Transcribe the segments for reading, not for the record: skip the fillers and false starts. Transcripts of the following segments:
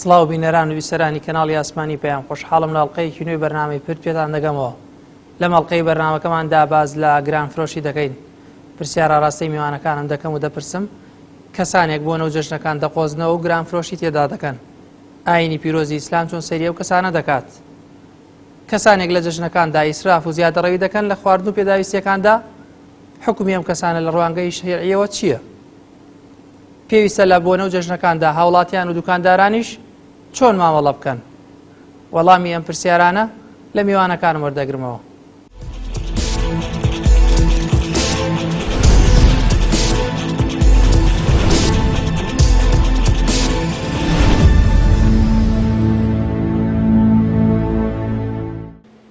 سڵاو بینەران و بیسەرانی کەناڵی ئاسمانی پێیان خۆشحاڵم لە ئەڵقەیەکی نوێی بەرنامەی پرد پێتان دەگەمەوە. لەم ئەڵقەی بەرنامەکەماندا باز لە گرانفرۆشی دەکەین. پرسیارە ڕاستەی میوانەکانم دەکەم و دەپرسم کەسانێک بۆ نەو جەژنەکان دەقۆزنەوە و گرانفرۆشی تێدا دەکەن. ئاینی پیرۆزی ئیسلام چۆن سەیری ئەو کەسانە دەکات؟ کەسانێک لە جەژنەکاندا ئیسراف و زیادەڕەوی دەکەن لە خواردن و پێداویستیەکاندا، حکومی ئەم کەسانە لە ڕوانگەی شەریعیەوە چییە؟ پێویستە لە بۆ نەو جەژنەکاندا هاوڵاتیان و دوکاندارانیش چۆن مامەڵە بکەن؟ وەڵامی ئەم پرسیارانە لە میوانەکانم وەردەگرمەوە.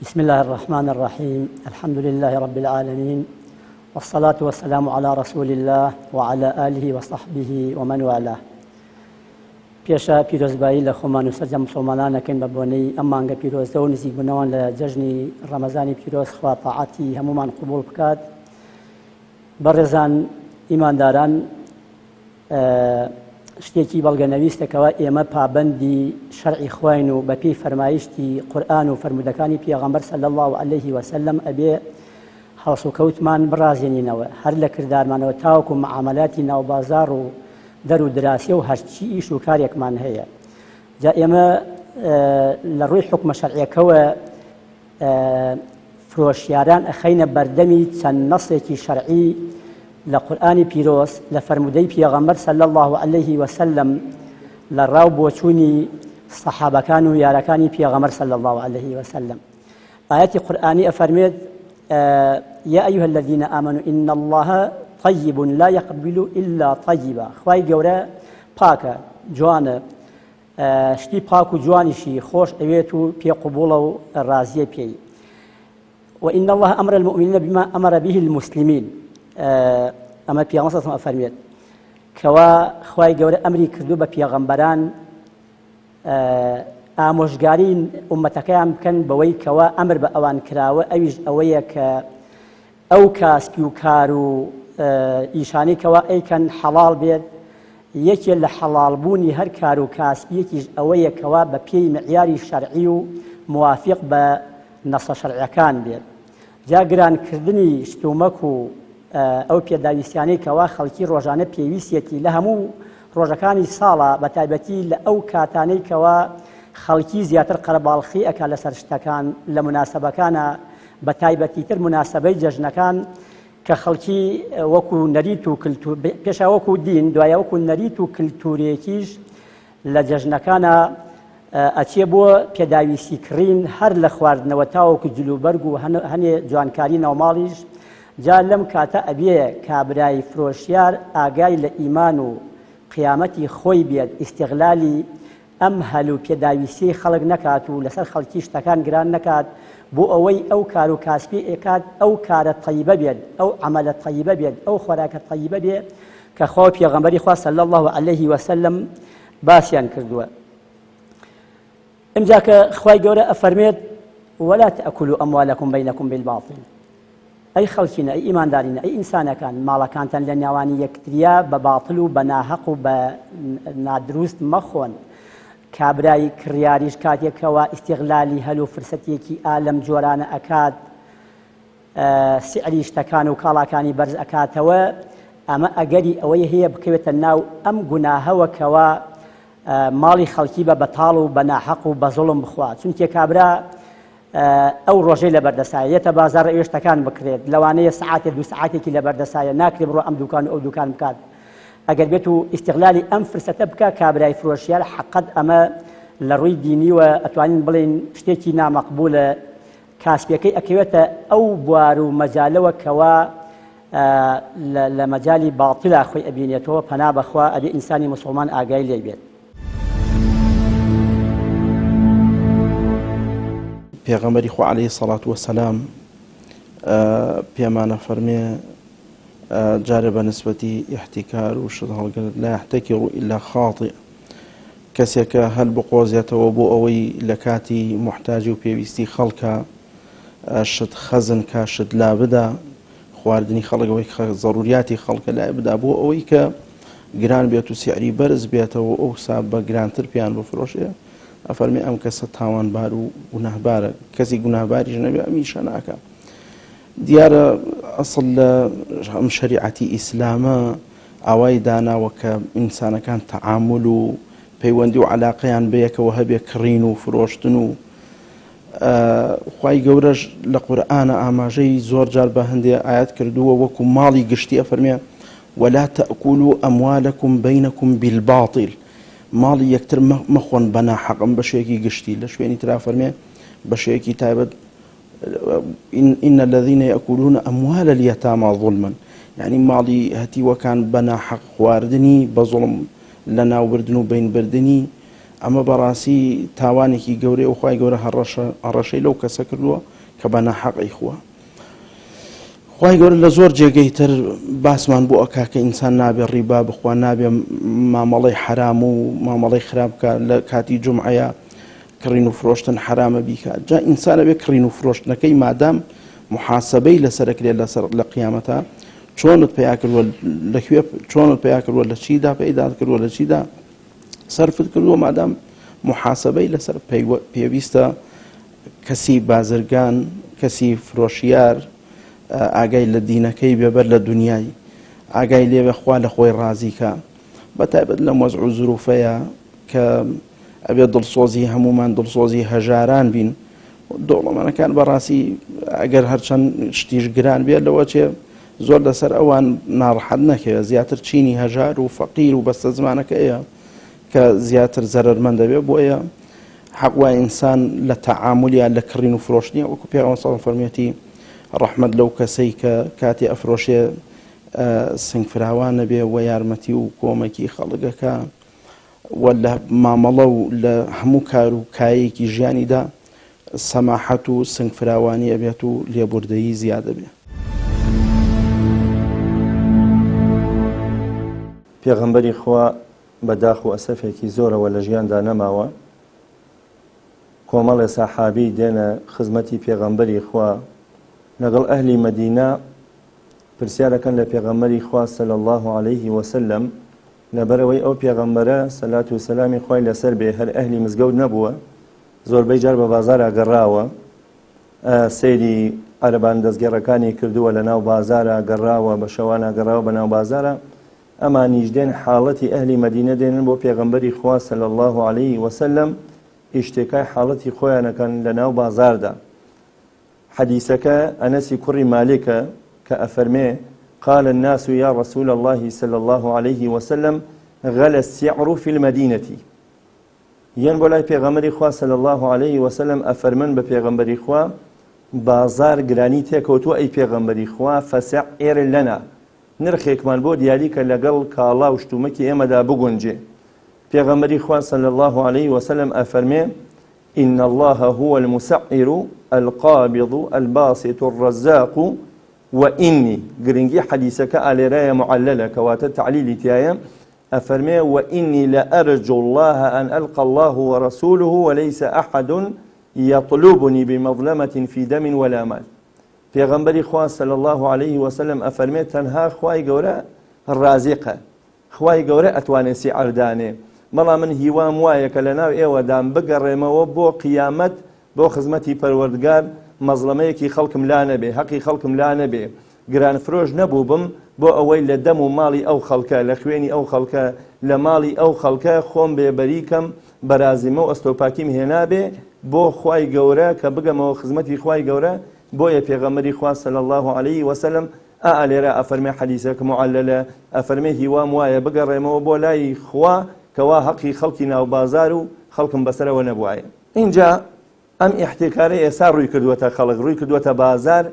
بسم الله الرحمن الرحيم. الحمد لله رب العالمين، والصلاة والسلام على رسول الله وعلى آله وصحبه ومن والاه. پیشا پیرۆزبایی لە خۆمان و سەرجەم مسلمانانەکەین بە بۆنەی ئەم مانگە پیرۆزدە و نزیکبوونەوە لە جەژنی ڕەمەزانی پیرۆز خوا تاعاتی هەمومان قبول بکات. بەڕێزان ئیمانداران، شتێکی بەڵگەنەویستێکەوە ئێمە پابەندی شەرعی خوین و بەپێی فەرمایشتی قورئان و فەرمودەکانی پێغەمبەر صلی الله علیه وسلم ئەبێ هەڵس و کەوتمان بڕازێنینەوە، هەر لە کردارمانەوە تاوەکو معاملاتی ناوبازار و دەر و دراسێ و هەرچی ئیش و کارێکمان هەیە. جا ئێمە لە ڕووی حکمە شەرعیەکەوە فرۆشیاران ئەخەینە بەردەمی چەند نەسێکی شەرعی لە قورئانی پیرۆز لە فەرمودەی پێغەمبەر صلی الله علیه وسلم لە ڕاو بۆچوونی سەحابەکان و یارەکانی پێغەمبەر صلی الله علیه وسلم. ئاەتی قورئانی ئەفەرمێت: يا أيها الذين آمنوا إن الله طيب لا يقبل إلا طيبا. خوای گەورە پاکە، جوانە، شتی پاک و جوانیشی خۆش ئەوێت و پێ قبوڵە و ڕازیە پێی. وإن الله أمر المؤمنين بما أمر به المسلمين. ئەمە پێغەمبەر صلی الله علیه و سلم ئەفەرمێت کەوا خوای گەورە ئەمری کردو بە پێغەمبەران ئامۆژگارین ئومەتەکەیان بکەن بەوەی کەوا ئەمر بە ئەوان کراوە، ئەویش ئەوەیە کە ئەو کاسپی و کار و ئیشانەی کەوا ئەیکەن حەڵاڵ بێت. یەکێک لە حەڵاڵبوونی هەر کار و کاسبیەکیش ئەوەیە کەوا بە پێی معیاری شەرعی و موافق بە نەسە شەرعیەکان بێت. جا گرانکردنی شتومەک و ئەو پێداویستیانەی کەوا خەڵکی ڕۆژانە پێویستێتی لە هەموو ڕۆژەکانی ساڵە، بە تایبەتی لە ئەو کاتانەی کەوا خەڵکی زیاتر قەرەباڵخی ئەکا لەسەر شتەکان لە مناسبەکانە، بە تایبەتی تر مناسبەی جەژنەکان کە خەڵکی وەکو نەریت و کلتور، پێشا وەکو دین، دوایە وەکو نەریت و کلتورێکیش لە جەژنەکانە ئەچێ بۆ پێداویستی کڕین هەر لە خواردنەوە تاوەکو جلوبەرگ و هەنێ جوانکاری ناوماڵیش. جا لەم کاتە ئەبێ کابرای فرۆشیار ئاگای لە ئیمان و قیامەتی خۆی بێت، ئیستیغلالی ئەم هەل و پێداویستی خەڵک نەکات و لەسەر خەڵکی شتەکان گران نەکات بۆ ئەوەی ئەو کار و کاسبی ئێکات ئەو کارە طەیبە بێت، ئەو عەمەلە طەیبە بێت، ئەو خۆراکە طەیبە بێت کە خوا پێغەمبەری خوا صلی الله علیه وسلم باسییان کردووە. ئەمجا کە خوای گەورە ئەفەرمێت: ولا تأكلوا أموالكم بينكم بالباطل. ئەی خەڵکینە، ئەی ئیماندارینە، ئەی ئینسانەکان، ماڵەکانتان لە نێوانی یەکتریا بە باتڵ و بە ناحەق و بە نادروست مەخۆن. کابرای کڕیاریش کاتێکەوە ئیستیغلالی هەل و فرسەتێکی ئالەم جۆرانە ئەکات، سعری شتەکان و کاڵاکانی بەرز ئەکاتەوە، ئەمە ئەگەری ئەوەی هەیە بکەوێتە ناو ئەم گوناهەوە کەوا ماڵی خەڵکی بە بەتاڵ و بە ناحەق و بە زوڵم بخوات. چونکە کابرا ئەو ڕۆژەی لە بەردەسایە یەتە بازار ئەوێ شتەکان بکرێت، لەوانەیە سعاتێ دو سعاتێکی لە بەردەسایە ناکرێت بڕۆ ئەم دوکان و ئەو دوکان بکات. ئەگەر بێت و ئیستیغلالی ئەم فرسەتە بکە کابرای فرۆشیار، حەقەت ئەمە لە ڕووی دینیوە ئەتوانین بڵێن شتێکی نامەقبولە، کاسبیەکەی ئەکەوێتە ئەو بوار و مەجالەوە کەوا لە مەجالی باڵتیلا خۆی ئەبینێتەوە. پەنا بەخوا ئەبێ ئینسانی موسڵمان ئاگای لێ بێت. پێغەمبەری خوا عەلەیهی سەڵات وەسەلام پێمانە فەرمێ جارە بە نسبەتی ئیحتیکار و شت هەڵگرت لا یحتەکر ئیلا خاطئ، کەسێکە هەل بقۆزێتەوە بۆ ئەوەی لە کاتی محتاجی و پێویستی خەڵکە شت خەزن کە شت لا بدا، خواردنی خەڵک ئەوەی ضروریاتی خەڵکە لای بدا بۆ ئەوەی کە گران بێت و سیعری بەرز بێتەوە ئەو ساب بە گرانتر پیان بفرۆشێ ئەفەرمێ ئەم کەسە تاوانبار و گوناهبارە کەسی گوناهباریش نەبێ ئەمیشە ناکە دیارە ئەسڵ لە ئەم شەریعەتی ئیسلامە ئاوای داناوە کە ئینسانەکان تەعامل و پەیوەندی و عەلاقەیان بەیەکەوە هەبێ کڕین و فرۆشتن و خوای گەورەش لە قورئانە ئاماژەی زۆر جار بە هەندێک ئاەت کردووە وەکو ماڵی گشتی ئەفەرمێ ولا تأكلوا أموالكم بينكم بالباطل ماڵی یەکتر مەخۆن بە ناحەقم بەشێکی گشتی لە شوێنی ترا فەرمێ بەشەیەکی تایبەت إن الذين يأكلون أموال اليتامى ظلما يعني ماڵی هەتیوەکان بە ناحەق خواردنی بە زوڵم لە ناوبردن و بینبردنی ئەمە بەڕاستی تاوانێکی گەورەی و خوای گەورە هەڕەشەی لەو کەسە کردووە کە بە ناحەقی خووە خوای گەورە لە زۆر جێگەی تر باسمان بۆ ئەکا کە ئینسان نابێ ڕیبا بخوا نابێ مامەڵەی حرام و مامەڵەی خراپ بکە لە کاتی جومعەیە کڕین و فرۆشتن حرامە بیکات جا ئینسانە بێ کڕین و فرۆشتنەکەی مادام محاسبەی لەسەرەکرێت لە قیامەتە چۆنت پیا کردووە لەکوێ چۆنت پیا کردووە لە چیدا پەیدا کردووە لە چیدا سەرفت کردووە مادام محاسبەی لەسەر پێویستە کەسی بازرگان کەسی فرۆشیار ئاگای لە دینەکەی بێبەر لە دنیای ئاگای لێوێ خوا لە خۆی ڕازیکە بەتایبەت لە مەزع و زروفەیە کە ئەبێ دڵسۆزی هەمومان دڵسۆزی هەژاران بین دۆڵەمانەکان بەڕاستی ئەگەر هەرچەند شتیش گران بێت لەوە چێ زۆر لەسەر ئەوان ناڕەحەت نەکەوێت زیاتر چینی هەژار و فەقیر و بەستە زمانەکەیە کە زیاتر زەرەرمەند دەبێت بۆیە حەقوای ئینسان لە تەعاملیان لە کڕین و فرۆشتنی وەکو پێغەمبەر سەڵڵەڵاهو عەلەیهی فەرمێتی ڕەحمەت لەو کەسەی کە کاتی ئەفرۆشێ سنگفراوان نەبێ و یارمەتی و کۆمەکی خەڵکەکە و لە مامەڵە و لە هەموو کار و کایەکی ژیانیدا سەماحەت و سنگفراوانی ئەبێت و لێبوردەیی زیادە بێ پێغەمبەری خوا بەداخ و ئەسەفێکی زۆرەوە لە ژیاندا نەماوە کۆمەڵێ سەحابی دێنە خزمەتی پێغەمبەری خوا لەگەڵ ئەهلی مەدینە پرسیارەکەن لە پێغەمبەری خوا صلی الله علیه وسلم لەبەرەوەی ئەو پێغەمبەرە سەلات و سەلامی خوای لەسەر بێ هەر ئەهلی مزگەوت نەبووە زۆربەی جار بە بازارە گەڕاوە سەیری عەرەبان دەستگێڕەکانی کردووە لە ناو بازارە گەڕاوە بە شەوانە گەڕاوە بە ناو بازارە ئەمانیش دێن حاڵەتی ئەهلی مەدینە دێنن بۆ پێغەمبەری خوا صلی الله علیه وسلم ئیشتێکای حاڵەتی خۆیانەکەن لە ناو بازاردا حديثك أنس كري مالك كأفرمي قال الناس يا رسول الله صلى الله عليه وسلم غلى السعر في المدينة ين بولاي پیغمبر خوا صلى الله عليه وسلم أفرمن بپیغمبر خوا بازار گرانی تکوتو أي پیغمبر خوا فسعر لنا نرخيك من بود ياليك لقل كالا وشتومكي إما دا بگنجي پیغمبر خوا صلى الله عليه وسلم أفرمي إن الله هو المسعر القابض الباسط الرزاق وإني قرنجي حديثك على راية معللة كوات التعليل تيايا أفرمي وإني لأرجو الله أن ألقى الله ورسوله وليس أحد يطلبني بمظلمة في دم ولا مال في غنبري خواه صلى الله عليه وسلم أفرمي تنها خواي قوراء الرازقة خواي قوراء أتواني سعر داني مەڵام من هیوام وایە کە لە ناو ئێوەدام بگەڕێمەوە بۆ قیامەت بۆ خزمەتی پەروەردگار مەزڵەمەیەکی خەڵکم لا نەبێ حەقی خەڵکم لا نەبێ گران فرۆش نەبوو بم بۆ ئەوەی لە دەم و ماڵی ئەو خەڵکە لە خوێنی ئەو خەڵکە لە ماڵی ئەو خەڵکە خۆم بێبەریکەم بەرازیمە و ئەستۆپاکیم هێنابێ بۆ خوای گەورە کە بگەمەوە خزمەتی خوای گەورە بۆیە پێغەمبەری خوا صلی الله علیه وسلم ئالێرە ئەفەرمێ حەدیثێک معللە ئەفەرمێ هیوام وایە بگەڕێمەوە بۆ لای خوا كوا حقي خلقي ناو بازارو خلق بسر ونبوعي إنجا أم احتكاري يسار روي كدوة خلق روي كدوة بازار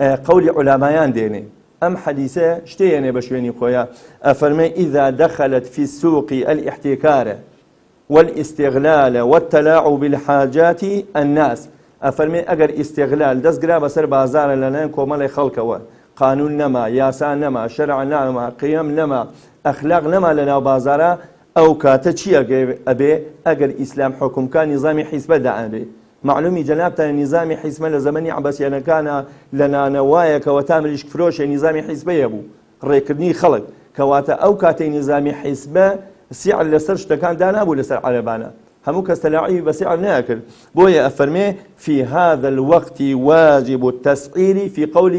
قول علمايان ديني أم حديثة شتيني بشويني خويا أفرمي إذا دخلت في السوق الاحتكار والاستغلال والتلاعب بالحاجات الناس أفرمي أجر استغلال دس قراب بسر بازار لنا كومال خلقه قانون نما ياسان نما شرع نما قيم نما أخلاق نما لنا بازارا أو كاتا چی أبي أجر إسلام حكم كان نظام حزب دعاني معلومي جنابتا نظام حزب لزمني عباسيانا كان لنا نوايا كوتاملش فروش نظام حزب يبو ريكرني خلق کەواتە ئەو کاتەی نظامی حیزبە سیعر لەسەر شتەکان دانابوو لەسەر عەرەبانە هەموو کەس تەلاعیبی بە سیعر ناکرد بۆیە ئەفەرمێ في هذا الوقت واجب التسعير في قول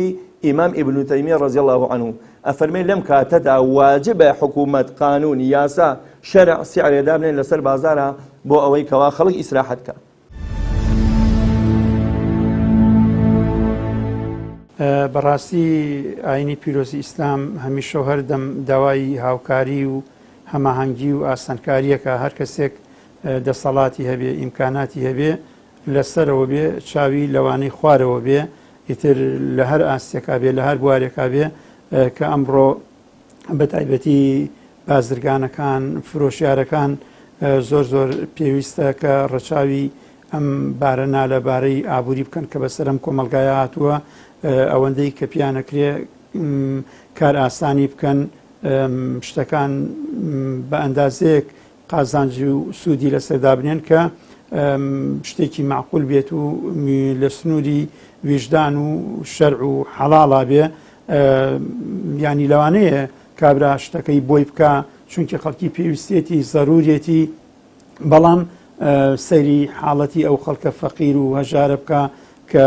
إمام ابن تيمية رضي الله عنه أفرمي لم كاتدا واجب حكومة قانون ياسا شرع سعر دابنين لسر بازارها بو أوي كوا خلق إسراحتك بەڕاستی ئاینی پیرۆزی ئیسلام هەمیشە هەردەم داوای هاوکاری و هەماهەنگی و ئاسانکاریەکە هەر کەسێک دەسەڵاتی هەبێ ئیمکاناتی هەبێ لەسەرەوە بێ چاوی لەوانەی خوارەوە بێ ئیتر لە هەر ئاستێکا بێ لە هەر بوارێکا بێ کە ئەمڕۆ بەتایبەتی بازرگانەکان فرۆشیارەکان زۆر پێویستە کە ڕەچاوی ئەم بارەنا لەبارەی ئابووری بکەن کە بەسەرم کۆمەلگایە هاتووە ئەوەندەی کە پیانەکرێ کار ئاسانی بکەن شتەکان بە ئەندازەیەک قازانجی و سوودی لەسەردا بنێن کە شتێکی معقول بێت و لە سنووری ویژدان و شەرع و حەڵاڵا بێ ینی لەوانەیە کابرا شتەکەی بۆی بکە چونکە خەڵکی پێویستێتی زەرورێتی بەڵام سەیری حاڵەتی ئەو خەڵکە فەقیر و هەژارە بکە کە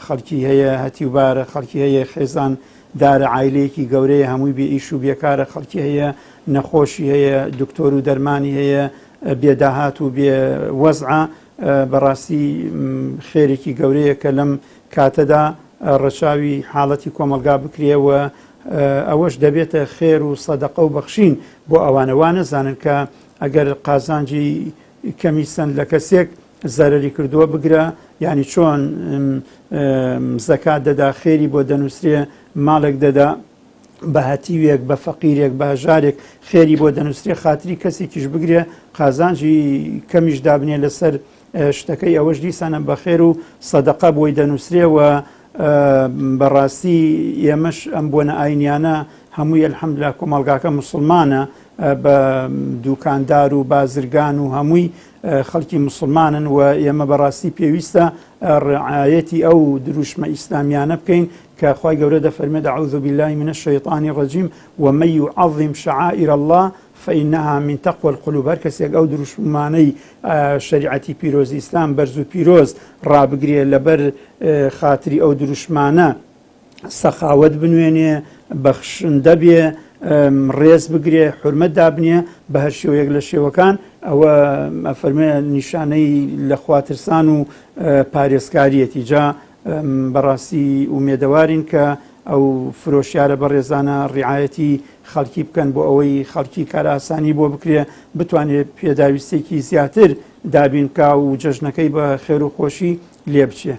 خەڵکی هەیە هەتیوبارە خەڵکی هەیە خێزان دارە عایلەیەکی گەورەیە هەمووی بێ ئیش و بێکارە خەڵکی هەیە نەخۆشی هەیە دکتۆر و دەرمانی هەیە بێداهات و بێ وەزعە بەڕاستی خێرێکی گەورەیە کە لەم کاتەدا ڕەچاوی حاڵەتی کۆمەلگا بکرێەوە ئەوەش دەبێتە خێر و سەدەقە و بەخشین بۆ ئەوانەوانە زانن کە ئەگەر قازانجی کەمیسەن لە کەسێک زەرری کردووە بگرە ینی چۆن زەکات دەدا خێری بۆ دەنووسێ ماڵێک دەدا بە هەتیوێک بە فەقیرێک بە هەژارێک خێری بۆ دەنووسێ خاتری کەسێکیش بگرێ قازانجی کەمیش دابنێ لەسەر شتەکەی ئەوەش دیسانە بە خێر و سەدەقە بۆی دەنووسێەوە بەڕاستی ئێمەش ئەم بۆنە ئاینیانە هەمووی ئەلحەمدوللا کۆمەڵگاکە موسڵمانە بە دوکاندار و بازرگان و هەمووی خەڵکی موسڵمانن و ئێمە بەڕاستی پێویستە ڕعایەتی ئەو دروشمە ئیسلامیانە بکەین کە خوای گەورە دەفەرمێت أعوذ بالله من الشيطان الرجيم ومن يعظم شعائر الله فإنها من تقوى القلوب هەر کەسێک ئەو دروشمانەی شریعەتی پیرۆزی ئیسلام بەرز و پیرۆز ڕابگرێ لەبەر خاتری ئەو دروشمانە سەخاوەت بنوێنێ بەخشندە بێ ڕێز بگرێ حرمەت دابنێ بە هەر شێوەیەک لە شێوەکان ئەوە ئەفەرمێ نیشانەی لە خواترسان و پارێزکاریەتی جا بەڕاستی ومێدەوارین کە ئەو فرۆشیارە بە ڕێزانە ڕعایەتی خەڵکی بکەن بۆ ئەوەی خەڵکی کار ئاسانی بۆ بکرێ بتوانێت پێداویستێکی زیاتر دابین کا و جەژنەکەی بە خێر و خۆشی لێ بچێ.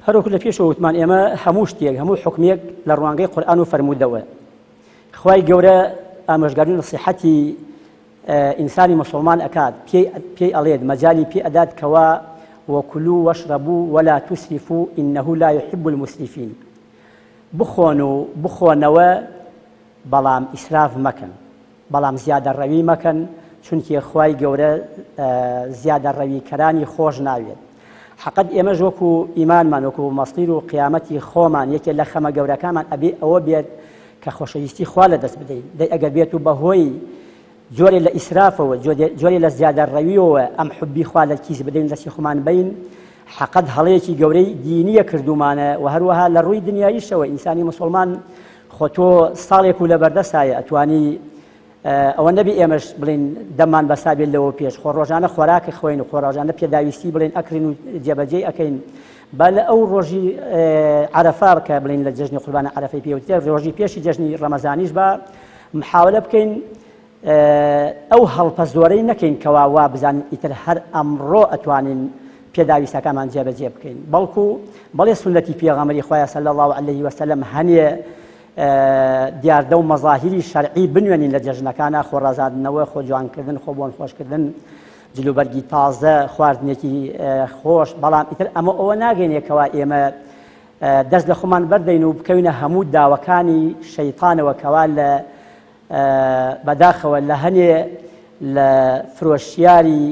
هەروەکو لە پێشەوە وتمان ئێمە هەموو شتێک هەموو حکمێک لە ڕوانگەی قورئان و فەرموودەوە خوای گەورە ئامۆژگاری نەسیحەتی ئینسانی مسلمان ئەکات پێی ئەڵێت مەجالی پێ ئەدات کەوا وەکولوا وەشربوا ولا تسرفوا إنه لا يحب المسرفين بخۆن و بخۆنەوە بەڵام ئیسراف مەکەن بەڵام زیادەڕەوی مەکەن چونکە خوای گەورە زیادەڕەویکەرانی خۆش ناوێت حقت ئێمەش وەکو ئیمانمان وەکو مەسیر و قیامەتی خۆمان یەکێ لە خەمە گەورەکانمان ئەبێ ئەوە بێت کە خۆشەویستی خوا لە دەست بدەین دەی ئەگەر بێت و بەهۆی جۆرێ لە ئیسرافەوە جۆرێ لە زیادەڕەویەوە ئەم حوبی خوا لە کیس بدەین دەستی خۆمان بین حقت هەڵەیەکی گەورەی دینیە کردومانە و هەروەها لە ڕووی دنیاییشەوە ئینسانی مسلمان خۆ تۆ ساڵێک و لە بەردەسایە ئەتوانی ئەوە نەبی ئێمەش بڵین دەمان بەسابێت لەوە پێش خۆ ڕۆژانە خۆراکی خوێن و خۆ ڕۆژانە پێداویستی بڵین ئەکرین و جێبەجێ ئەەکەین با لە ئەو ڕۆژی عەرەفا بکە بڵین لە جەژنی قوربانە عەرەفەی پێوتێ ڕۆژی پێشی جەژنی ڕەمەزانیش بە محاولە بکەین ئەو هەڵپە زۆرەی نەکەین کەوا وا بزانین ئیتر هەر ئەمڕۆ ئەتوانین پێداویستەکانمان جێبەجێ بکەین بەڵکو بەڵێ سونەتی پێغەمبەری خوایە صلی الله علیه وسلم هەنێ دیاردە و مەظاهری شەرعی بنوێنین لە جەژنەکانە خۆڕازاندنەوە خۆ جوانکردن خۆ بۆن خۆشکردن جلوبەرگی تازە خواردنێکی خۆش بەڵام ئیتر ئەمە ئەوە ناگەینێکەوە ئێمە دەست لە خۆمان بەردەین و بکەوینە هەموو داوەکانی شەیطانەوە کەوا لە بەداخەوە لە هەنێ لە فرۆشیاری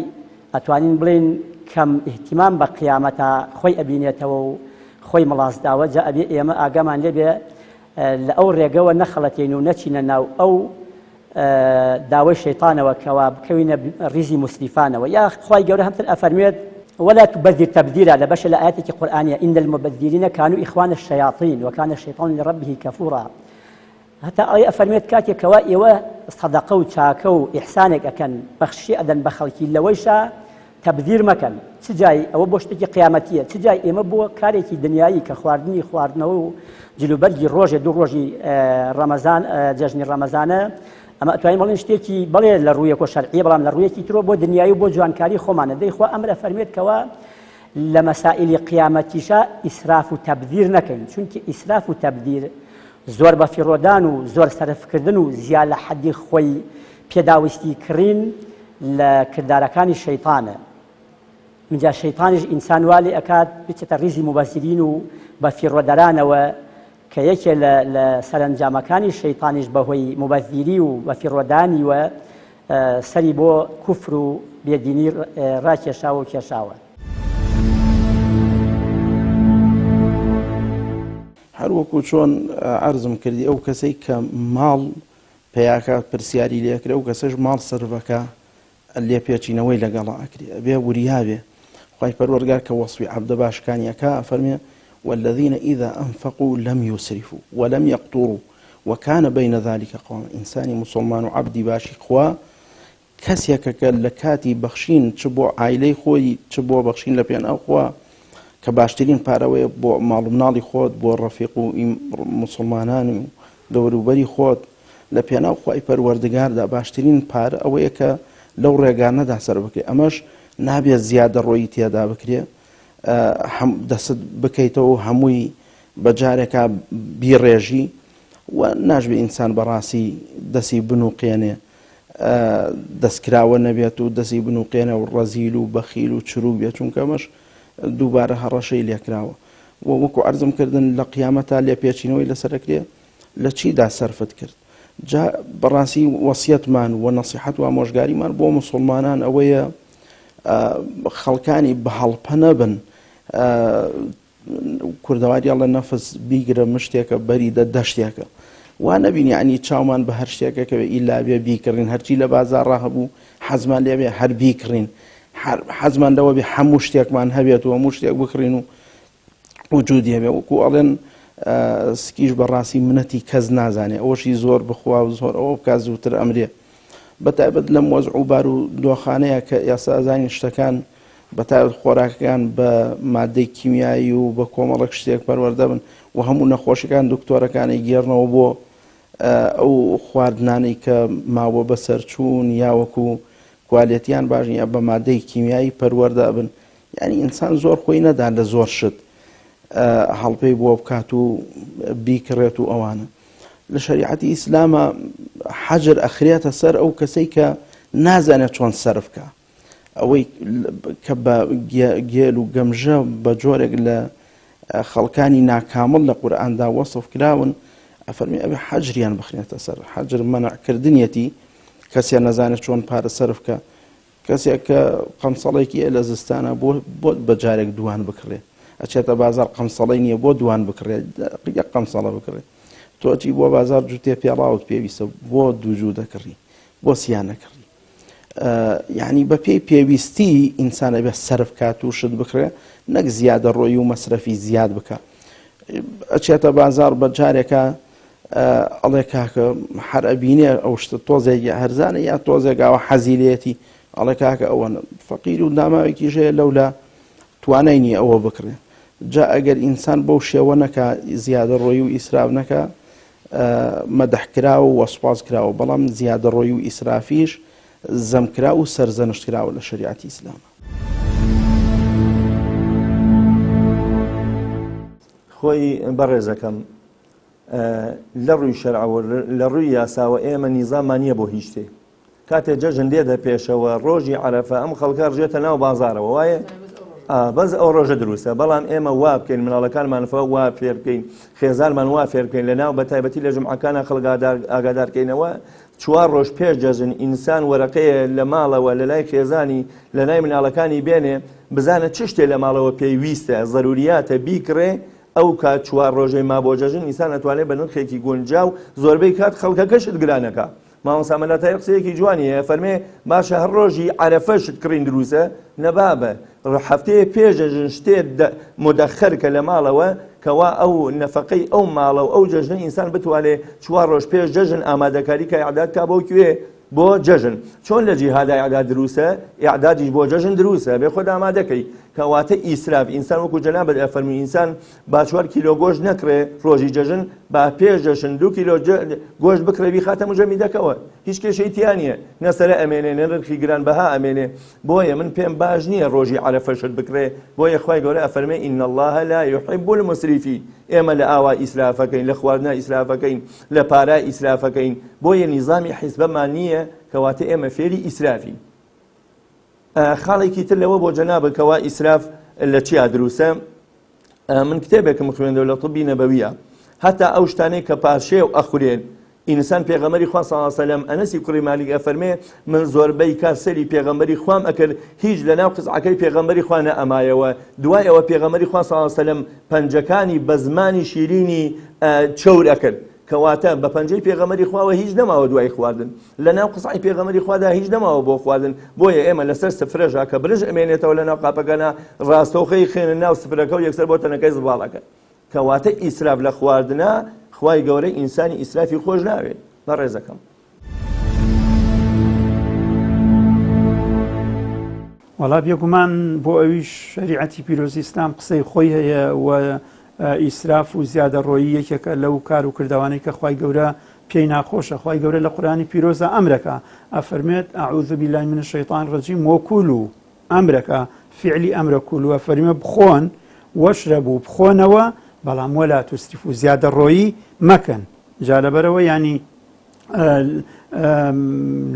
ئەتوانین بڵین کەم احتیمام بە قیامەتە خۆی ئەبینێتەوە و خۆی مەڵاستداوە جا ئەبێ ئێمە ئاگامان لێبێ لە ئەو ڕێگەوە نەخەڵەتین و نەچینە ناو ئەو داوای شەیطانەوە کەوا بکەوینە ڕیزی مسریفانەوە یا خوای گەورە هەمتر ئەفەرمێت ولا تبذر تبذيرا لبش الآيات القرآنية إن المبذرين كانوا إخوان الشياطين وكان الشيطان لربه كفورا حتى أي أفرميت كاتي كوائي وصدقوا تاكوا إحسانك أكن بخشي أدن بخلكي لويشا تبذير مكان تجاي أو بوشتكي قيامتية تجاي إما بو كاريكي دنياي كخواردني خواردنو جلو برجي روجي دو روجي رمضان جشن رمضان ئەمە ئەتوانین بڵێن شتێکی بڵێ لە ڕوویەکە شەرعیە بەڵام لە ڕوویەکی ترۆ بۆ دنیای و بۆ جوانکاری خۆمانە دەیخوا ئەمرە فەرمێتکەوە لە مەسائلی قیامەتیشە ئیسراف و تەبذیر نەکەین چونکە ئیسراف و تەبذیر زۆر بە فیڕۆدان و زۆر سەرفکردن و زیاد لە حەدی خۆی پێداویستی کڕین لە کردارەکانی شەیطانە اینجا شەیطانیش ئینسان والی ئەکات بچێتە ڕیزی مبەزیرین و بە فیڕۆدەرانەوە کە یەکێ لە سەرنجامەکانی شەیطانیش بەهۆی مبەذیری و بە فیڕۆدانی وە سەری بۆ کوفر و بێدینی ڕاکێشاوە و کێشاوە. هەروەکو چۆن عەرزم کردی ئەو کەسەی کە ماڵ پێیاکات پرسیاری لێکرێ ئەو کەسەش ماڵ سەرڤەکە لێ پێچینەوەی لەگەڵا ئەکرێ ئەبێ وریابێ خوای پەروەردگار کە وەسفی عەبدە باشەکانی ئەکا ئەفەرمێ والذين إذا أنفقوا لم يسرفوا ولم يقتروا وكان بين ذلك قواما إنساني مسلمان وعبدي باشي خوا كسيك لكاتي بخشين تشبو عائلي خوي تشبو بخشين لبيان أو خوا كباشترين باروي بو معلومنالي خود بو الرفيق مسلمانان دورو بري خود لبيان أو خوا پروردگار دا باشترين بار أويك لو ريغانا دا سر بكري أماش نابي زيادة رويتيا دا بكري دەست بکەیتەوە هەمووی بەجارێکە بیڕێژی و ناژبێ ئینسان بەڕاستی دەستی بنووقێنێ دەستکراوە نەبێت و دەستی بنووقێنە و ڕەزیل و بەخیل و چروک بێت چونکەمەش دووبارە هەڕەشەی لێکراوە و وەکو عەرزم کردن لە قیامەتا لێ پێچینەوەی لەسەرەکرێ لە چیدا سەرفت کرد جا بەڕاستی وەسیەتمان و نەسیحەت و ئامۆژگاریمان بۆ موسڵمانان ئەوەیە خەڵکانی بەهەڵپە نەبن کوردەواری ئەڵێ نەفس بیگرە مشتێکە بەریدە دەشتێکە وا نەبین یعنی چاومان بە هەر شتێکەکەوێ ئیلا بێ بیکڕین هەرچی لە بازار ڕاهەبوو حەزمان لێ بێ هەر بیکڕین حەزمان لەوە بێ هەموو شتێکمان هەبێت و هەموو شتێک بکڕین و وجودی هەبێ وەکو ئەڵێن سکیش بەڕاستی منەتی کەس نازانێ ئەوەشی زۆر بخوا و زۆر ئەوە بکات زووتر ئەمرێ بەتایبەت لەم وەزع و بار و دۆخانەیە کە ئێستا ئازانی شتەکان بەتایبەت خۆراکەکان بە مادەی کیمیایی و بە کۆمەڵک شتێک پەروەردە بن و هەموو نەخۆشیەکان دکتۆرەکانی گێڕنەوە بۆ ئەو خواردنانەی کە ماوە بەسەر چوون یاوەکو کوالێتیان باش یا بە مادەی کیمیایی پەروەردە بن یعنی ئینسان زۆر خۆی نەدا لە زۆر شت هەڵپەی بۆ بکات و بیکڕێت و ئەوانە لە شەریعەتی ئیسلامە حەجر ئەخرێتە سەر ئەو کەسەی کە نازانێت چۆن سەرفکە ئەوەی کە بە گێل و گەمژە بە جۆرێک لە خەڵکانی ناکامل لە قورئاندا وەسف کراون ئەفەرمی ئەوێ حەجریان بخرێتە سەر حەجر مەنعکردنیەتی کەسێ نەزانێت چۆن پارە سەرفکە کەسێک کە قەمسەڵێکی لە زستانە بۆ بەجارێک دوان بکڕێ ئەچێتە بازار قەمسەڵەی نییە بۆ دوان بکڕێ یەک قەمسەڵە بکڕێ تۆچی بۆ بازار جوتێ پێڵاوت پێویستە بۆ دووجوو دەکڕی بۆ سییان نەکڕی یعنی بە پێی پێویستی ئینسانە بێ سەرف کات و شت بکڕێ نەک زیادە ڕۆی و مەسرەفی زیاد بکە ئەچێتە بازار بە جارێکە ئەڵێ کاکە هەر ئەبینێ ئەو شتە تۆزێکی هەرزانە یا تۆزێکاوە حەزیلێتی ئەڵێ کاکە ئەوە فەقیر و داماوێکی ژەیە لەولا توانای نییە ئەوە بکڕێ جا ئەگەر ئینسان بەو شێوە نەکە زیادە ڕۆی و ئیسراف نەکە مەدەحکراوە و وەسواز کراوە بەڵام زیادە ڕۆی و ئیسرافیش زەمکرا و سەرزەنشتکراوە لە شریعەتی ئیسلامە خۆی بەڕێزەکەم لە ڕووی شەرعەوە لە ڕووی یاساوە ئێمە نیزامان نییە بۆ هیچ شتێ کاتێک جەژن دێدە پێشەوە ڕۆژی عەرەفە ئەم خەڵکە ڕژێتە ناو بازارەوە وایە بەس ئەو ڕۆژە دروستە بەڵام ئێمە وا بکەین مناڵەکانمانفە وا فێر بکەین خێزانمان وا فێر بکەین لەناو بە تایبەتی لە ژمعەکانە خەڵک ئاگادارکەینەوە 4 ڕۆژ پێش جەژن ئینسان وەرەقەیە لە ماڵەوە لە لای خێزانی لە لای مناڵەکانی بێنێ بزانە چ شتێ لە ماڵەوە پێویستە ضروریاتە بیکڕێ ئەو کات 4 ڕۆژەی ما بۆ جەژن ئینسان ئەتوانێت بە نرخێکی گونجاو زۆربەی کات خەڵکەکەشت گرانەکە مامۆستا مەلاتای قسەیەکی جوانیە فەرمێ باشە هەر ڕۆژی عەرەفەشت کڕین دروستە نەبابە هەفتەیە پێش جەژن شتێ مدەخەرکە لە ماڵەوە کەوا ئەو نەفەقەی ئەو ماڵە و ئەو جەژنە ئینسان بتوانێت 4 ڕۆژ پێش جەژن ئامادەکاری کە ئیعداد کا بۆ کوێ بۆ جەژن چۆن لە جیهادا ئیعداد دروستە ئیعدادیش بۆ جەژن دروستە بێ خۆت ئامادەکەی کەواتە ئیسراف ئینسان وەکو جەنابەت ئەفەرمی ئینسان با 4 کیلۆ گۆشت نەکڕێ ڕۆژی جەژن با پێش جەژن 2 کیلۆ گۆشت بکڕێ خاتە مجەمیدەکەوە هیچ کێشەی تیا نییە نەسەرە ئەمێنێ نرخی گرانبەها ئەمێنێ بۆیە من پێم باش نییە ڕۆژی عەرەفەشت بکڕێ بۆیە خوای گەورە ئەفەرمێ ئین الله لا يحب المسرفين ئێمە لە ئاوا ئیسرافەکەین لە خواردنا ئیسرافەکەین لە پارا ئیسرافەکەین بۆیە نیزامی حیزبەمان نییە کەواتە ئێمە فێری ئیسرافین خاڵێکی تر لەوە بۆ جەنابە کەوا ئیسراف لە چیا دروستە من کتێبێکم خوێندەوە لە طبی نەبەویە هەتا ئەو شتانەی کە پاشێ و ئەخورێن ئینسان پێغەمبەری خوا صلی الله علیه و سلم ئەنەسی کوڕی مالیک ئەفەرمێ من زۆربەی کار سەری پێغەمبەری خوام ئەکرد هیچ لەناو قزعەکەی پێغەمبەری خوا نەئەمایەوە دوای ئەوە پێغەمبەری خوا صلی الله علیه و سلم پەنجەکانی بە زمانی شیرینی چەور ئەکرد کەواتە بە پەنجەی پێغەمبەری خواوە هیچ نەماوە دوای خواردن لەناو قسعی پێغەمبەری خوادا هیچ نەماوە بۆ خواردن بۆیە ئێمە لەسەر سفرەژا کە برژ ئەمێنێتەوە لەناو قاپەکانە ڕاستەوخەی خێنە ناو سفرەکە و یەکسەر بۆ تەنەکەی زباڵەکە کەواتە ئیسراف لە خواردنە خوای گەورە ئینسانی ئیسرافی خۆش ناوێت بەڕێزەکەم وەڵا بێگومان بۆ ئەویش شەریعەتی پیرۆزی ئیسلام قسەی خۆی هەیە و ئیسراف و زیادە ڕۆیی یەکێکە لەو کار و کردوانەی کە خوای گەورە پێی ناخۆشە خوای گەورە لە قورئانی پیرۆزە ئەمرەکە ئەفەرمێت ئەعوذ بالله من الشەیطان الرەجیم وەکولوا ئەمرەکە فعلی ئەمرە کولوا فەرمێ بخۆن وەشرەبوا بخۆنەوە بەڵام وەلا توسرفوا زیادە ڕۆیی مەکەن جا لەبەرەوە ینی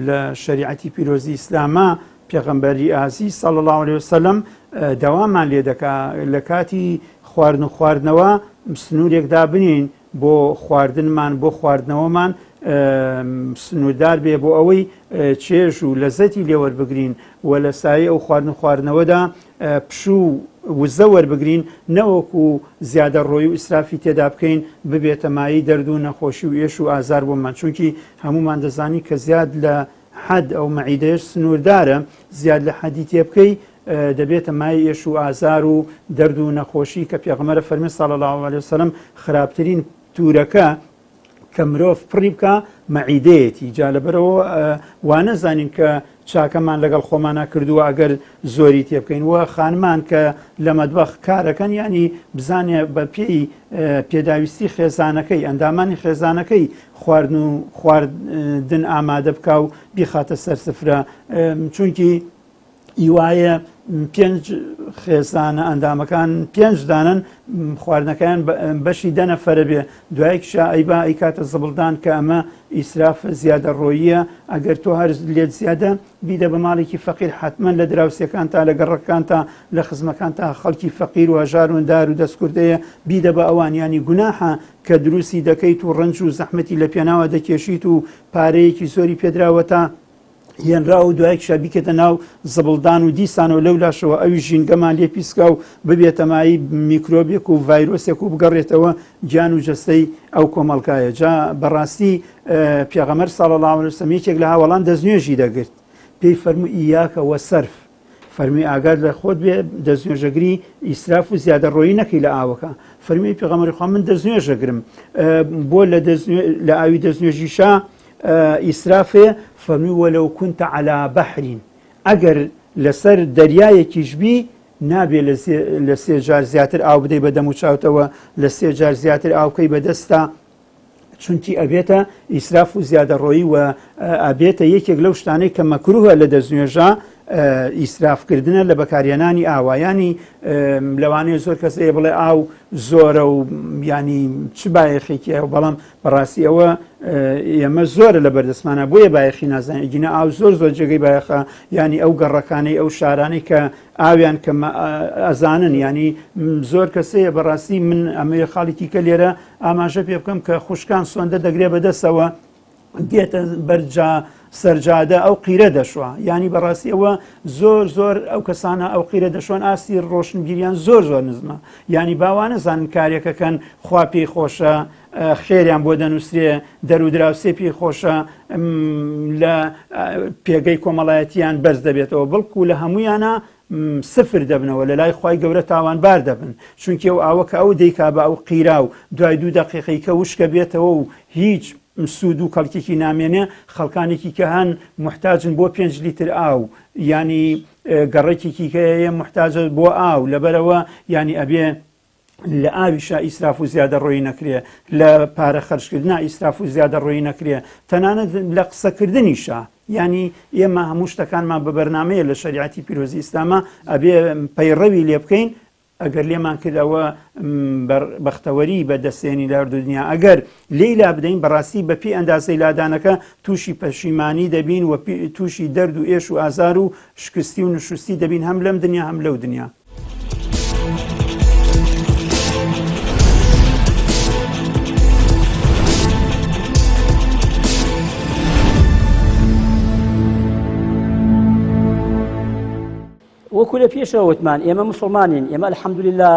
لە شەریعەتی پیرۆزی ئیسلامە پێغەمبەری ئازیز صلی الله علیه وسلم دەوامان لێ دەکا لە کاتی خواردن و خواردنەوە سنوورێک دابنین بۆ خواردنمان بۆ خواردنەوەمان سنووردار بێ بۆ ئەوەی چێژ و لەزەتی لێوەربگرین و لە سایە ئەو خواردن و خواردنەوەدا پشوو وزە وەربگرین نەوەکو زیادە ڕۆی و ئیسرافی تێدا بکەین ببێتە مایی دەرد و نەخۆشی و ئێش و ئازار بۆمان چونکی هەمومان دەزانی کە زیاد لە حەد ئەو مەعیدەیەش سنووردارە زیاد لە حەدی تێ بکەی دەبێتە مای ئێش و ئازار و دەرد و نەخۆشی کە پێغەمبەر فەرمی صلی الله علیه وسلم خراپترین تورەکە کە مرۆڤ پڕی بکە مەعیدەیەتی جا لەبەرەوە وانەزانین کە چاکەمان لەگەڵ خۆمانە کردووە ئەگەر زۆری تێ بکەین وە خانمان کە لە مەدبەخ کارەکەن ینی بزانێ بە پێی پێداویستی خێزانەکەی ئەندامانی خێزانەکەی خواردن ئامادە بکە و بیخاتە سەر سفرە چونکی هیوایە 5 خێزانە ئەندامەکان 5 دانن خواردنەکەیان بەشی 10 نەفەرە بێ دوایەکیشا ئەیبا ئەی کاتە زبڵدان کە ئەمە ئیسراف زیادە ڕۆییە ئەگەر تۆ هەر لێت زیادە بیدە بە ماڵێکی فەقیر حتمما لە دراوسەکان تا لە گەڕەکان تا لە خزمەکان تا خەڵکی فەقیر و هەژار و دار و دەستکوردەیە بیدە بە ئەوانیانی گوناحە کە دروستی دەکەیت و ڕنج و زەحمەتی لە پێناوە دەکێشیت و پارەیەکی زۆری پێدراوە تا هێنرا و دوایەکشا بیکەتە ناو زبڵدان و دیسانەوە لەو لاشەوە ئەوی ژینگەمان لێ پیسکە و ببێتە مایی میکرۆبێک و ڤایرۆسێک و بگەڕێتەوە گیان و جەستەی ئەو کۆمەڵکایە جا بەڕاستی پێغەمبەر صلی الله علیه وسلم یەکێک لە هاوڵان دەستنوێژی دەگرت پێی فەرمووی ئیاکە وەسەرف فەرمی ئاگاد لە خۆت بێ دەستنوێژەگری ئیسراف و زیادە ڕۆیی نەکەی لە ئاوەکە فەرمی پێغەمبەری خوا من دەستنوێژەگرم بۆ لە ئاوی دەستنوێژیشا ئیسرافێ فەرمی وەلەو کونتە عەلا بەحرین ئەگەر لەسەر دەریایەکیش بی نابێ لە 3 جار زیاتر ئاو بدەی بە دەم و چاوتەوە لە 3 جار زیاتر ئاوکەی بەدەستە چونکی ئەبێتە ئیسراف و زیادە ڕۆیی و ئەبێتە یەکێک لەو شتانەی کە مەکروهە لە دەستنوێژە ئیسرافکردنە لە بەکارهێنانی ئاوا ینی لەوانەیە زۆر کەسەیە بڵێ ئاو زۆرە و ینی چ بایەخێکی و بەڵام بەڕاستی ئەوە ئێمە زۆرە لە بەردەستمانە بۆیە بایەخی نازانین گینە ئاو زۆر جێگەی بایەخە ینی ئەو گەڕەکانەی ئەو شارانەی کە ئاویان کە ئەزانن ینی زۆر کەسەیە بەڕاستی من ئەمەیە خاڵێکی کە لێرە ئاماژە پێ بکەم کە خوشکان سۆندە دەگرێ بەدەستەوە دێتە بەرجا سەرجادە ئەو قیرە دەشوە ینی بەڕاستی ئەوە زۆر ئەو کەسانە ئەو قیرە دەشۆن ئاسی ڕۆشنبیریان زۆر نزمە ینی باوانە زانن کارێکەکەن خوا پێی خۆشە خێریان بۆ دەنووسێ دەرودراوسێ پێی خۆشە لە پێگەی کۆمەڵایەتیان بەرز دەبێتەوە بڵکو لە هەمویانە سفر دەبنەوە لە لای خی گەورە تاوانبار دەبن چونکە ئەو ئاوەکە ئەو دەیکا بە ئەو قیرا و دوای 2 دقیقەی کە وشکە بێتەوە و هیچ سوود و کەڵکێکی نامێنێ خەڵکانێکی کە هەن محتاجن بۆ 5 لیتر ئاو ینی گەڕێکێکی کە محتاجە بۆ ئاو لەبەرەوە ینی ئەبێ لە ئاویشا ئیسراف و زیادە ڕۆی نەکرێ لە پارە خەرجکردنا ئیسراف و زیادە ڕۆی نەکرێ تەنانەت لە قسەکردنیشە ینی ئێمە هەموو شتەکانمان بە بەرنامەیە لە شریعەتی پیرۆزی ئیسلامە ئەبێ پەیڕەوی لێ بکەین ئەگەر لێمان کردەوە بەختەوەری بەدەستێنی لە هەردوو دنیا ئەگەر لێیلا بدەین بەڕاستی بە پێی ئەندازەی لادانەکە تووشی پەشیمانی دەبین و تووشی دەرد و ئێش و ئازار و شکستی و نشستی دەبین هەم لەم دنیا هەم لەو دنیا. وەکو لە پێشەوە وتمان ئێمە مسلمانین ئێمە الحەمدولله